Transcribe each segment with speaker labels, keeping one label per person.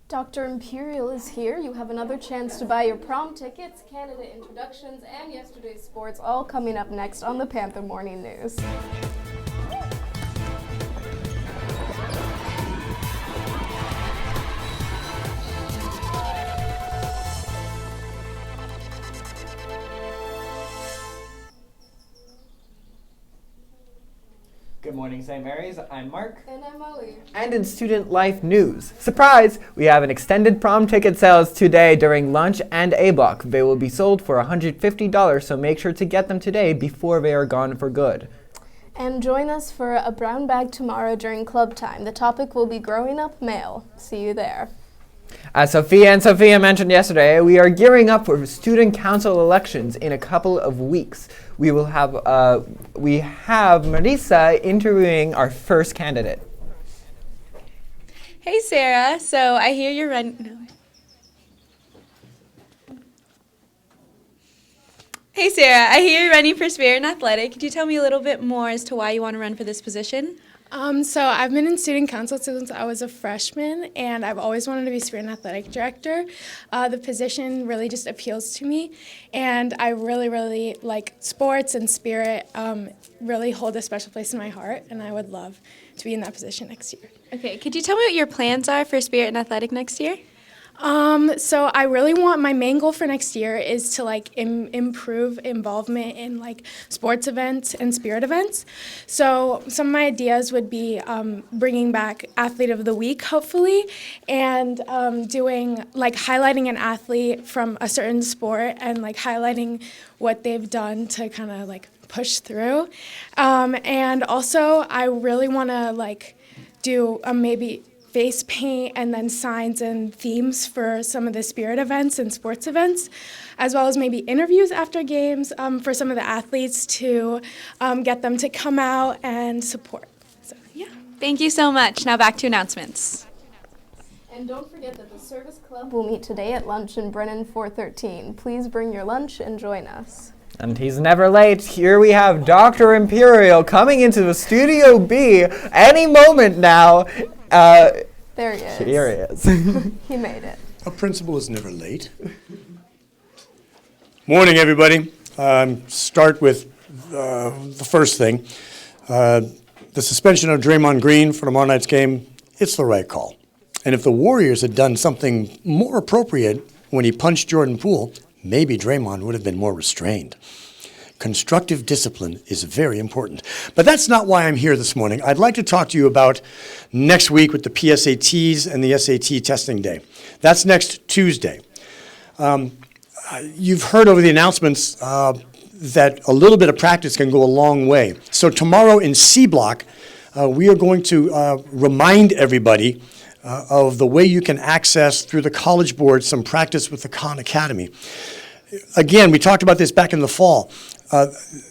Speaker 1: Dr. Imperial is here. You have another chance to buy your prom tickets, candidate introductions, and yesterday's sports, all coming up next on the Panther Morning News.
Speaker 2: Good morning, St. Mary's. I'm Mark.
Speaker 1: And I'm Molly.
Speaker 2: And in Student Life News, surprise! We have an extended prom ticket sales today during lunch and A block. They will be sold for $150, so make sure to get them today before they are gone for good.
Speaker 1: And join us for a brown bag tomorrow during club time. The topic will be growing up male. See you there.
Speaker 2: As Sophia mentioned yesterday, we are gearing up for student council elections in a couple of weeks. We have Marisa interviewing our first candidate.
Speaker 3: Hey Sarah, so I hear you're running. Hey Sarah, I hear you're running for Spirit and Athletic. Could you tell me a little bit more as to why you want to run for this position?
Speaker 4: So I've been in student council since I was a freshman, and I've always wanted to be Spirit and Athletic Director. The position really just appeals to me, and I really like sports, and Spirit really hold a special place in my heart, and I would love to be in that position next year.
Speaker 3: Okay, could you tell me what your plans are for Spirit and Athletic next year?
Speaker 4: So I really want, my main goal for next year is to improve involvement in sports events and spirit events. So some of my ideas would be bringing back Athlete of the Week, hopefully, and doing highlighting an athlete from a certain sport and highlighting what they've done to kind of push through. And also I really want to do maybe face paint and then signs and themes for some of the spirit events and sports events, as well as maybe interviews after games for some of the athletes to get them to come out and support. So, yeah.
Speaker 3: Thank you so much. Now back to announcements.
Speaker 1: And don't forget that the Service Club will meet today at lunch in Brennan 413. Please bring your lunch and join us.
Speaker 2: And he's never late. Here we have Dr. Imperial coming into the Studio B any moment now.
Speaker 1: There he is.
Speaker 2: Here he is.
Speaker 1: He made it.
Speaker 5: A principal is never late. Morning, everybody. Start with the first thing. The suspension of Draymond Green for tomorrow night's game, it's the right call. And if the Warriors had done something more appropriate when he punched Jordan Poole, maybe Draymond would have been more restrained. Constructive discipline is very important. But that's not why I'm here this morning. I'd like to talk to you about next week with the PSATs and the SAT testing day. That's next Tuesday. You've heard over the announcements that a little bit of practice can go a long way. So tomorrow in C Block, we are going to remind everybody of the way you can access through the College Board some practice with the Khan Academy. Again, we talked about this back in the fall.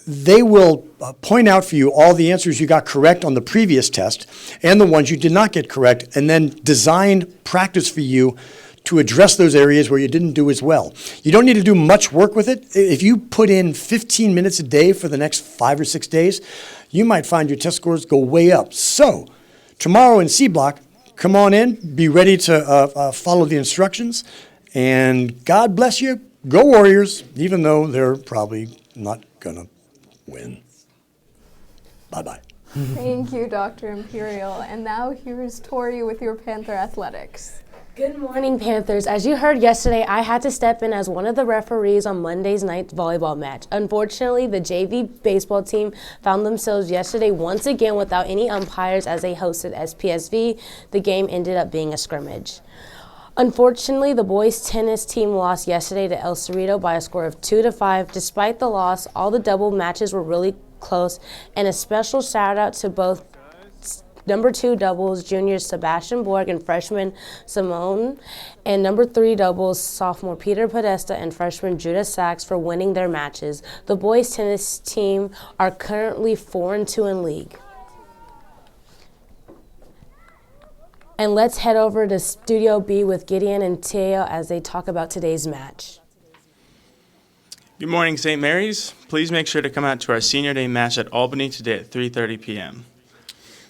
Speaker 5: They will point out for you all the answers you got correct on the previous test and the ones you did not get correct, and then design practice for you to address those areas where you didn't do as well. You don't need to do much work with it. If you put in 15 minutes a day for the next 5 or 6 days, you might find your test scores go way up. So tomorrow in C Block, come on in, be ready to follow the instructions, and God bless you. Go Warriors, even though they're probably not gonna win. Bye-bye.
Speaker 1: Thank you, Dr. Imperial. And now here's Tori with your Panther Athletics.
Speaker 6: Good morning, Panthers. As you heard yesterday, I had to step in as one of the referees on Monday's night's volleyball match. Unfortunately, the JV baseball team found themselves yesterday once again without any umpires as they hosted SPSV. The game ended up being a scrimmage. Unfortunately, the boys tennis team lost yesterday to El Cerrito by a score of 2-5. Despite the loss, all the double matches were really close, and a special shout out to both number 2 doubles juniors Sebastian Borg and freshman Simone, and number 3 doubles sophomore Peter Podesta and freshman Judah Sachs for winning their matches. The boys tennis team are currently 4-2 in league. And let's head over to Studio B with Gideon and Teo as they talk about today's match.
Speaker 7: Good morning, St. Mary's. Please make sure to come out to our Senior Day match at Albany today at 3:30 p.m.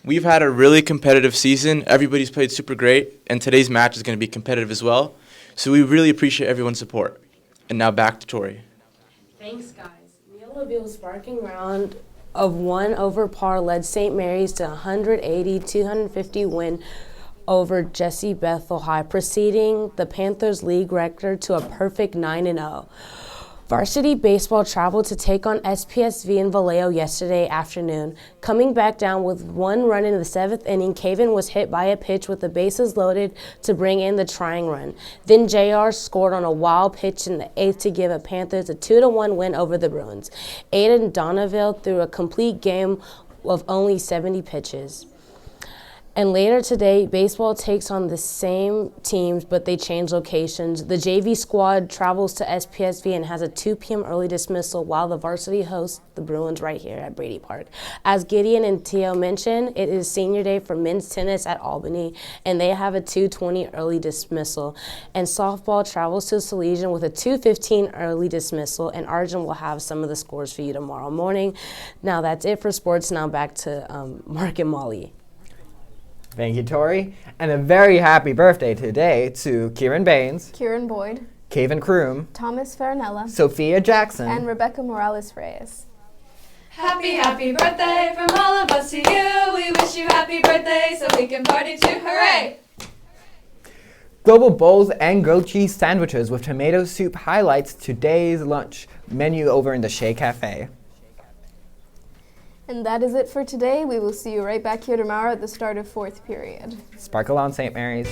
Speaker 7: We've had a really competitive season. Everybody's played super great, and today's match is going to be competitive as well. So we really appreciate everyone's support. And now back to Tori.
Speaker 6: Thanks, guys. Neolaville's sparking round of 1 over par led St. Mary's to 180-250 win over Jesse Bethel High, preceding the Panthers' league record to a perfect 9-0. Varsity baseball traveled to take on SPSV in Vallejo yesterday afternoon. Coming back down with 1 run in the 7th inning, Caven was hit by a pitch with the bases loaded to bring in the tying run. Then JR scored on a wild pitch in the 8th to give the Panthers a 2-1 win over the Bruins. Aiden Donneville threw a complete game of only 70 pitches. And later today, baseball takes on the same teams, but they change locations. The JV squad travels to SPSV and has a 2 p.m. early dismissal, while the varsity hosts the Bruins right here at Brady Park. As Gideon and Tio mentioned, it is senior day for men's tennis at Albany, and they have a 2:20 early dismissal. And softball travels to Salesian with a 2:15 early dismissal, and Arjun will have some of the scores for you tomorrow morning. Now that's it for sports. Now back to Mark and Molly.
Speaker 2: Thank you, Tori. And a very happy birthday today to Kieran Baines,
Speaker 1: Kieran Boyd,
Speaker 2: Caven Kroom,
Speaker 1: Thomas Farinella,
Speaker 2: Sophia Jackson,
Speaker 1: and Rebecca Morales-Reyes.
Speaker 8: Happy, happy birthday from all of us to you. We wish you happy birthday so we can party too. Hooray!
Speaker 2: Global Bowls and grilled cheese sandwiches with tomato soup highlights today's lunch menu over in the Shea Cafe.
Speaker 1: And that is it for today. We will see you right back here tomorrow at the start of 4th period.
Speaker 2: Sparkle on, St. Mary's.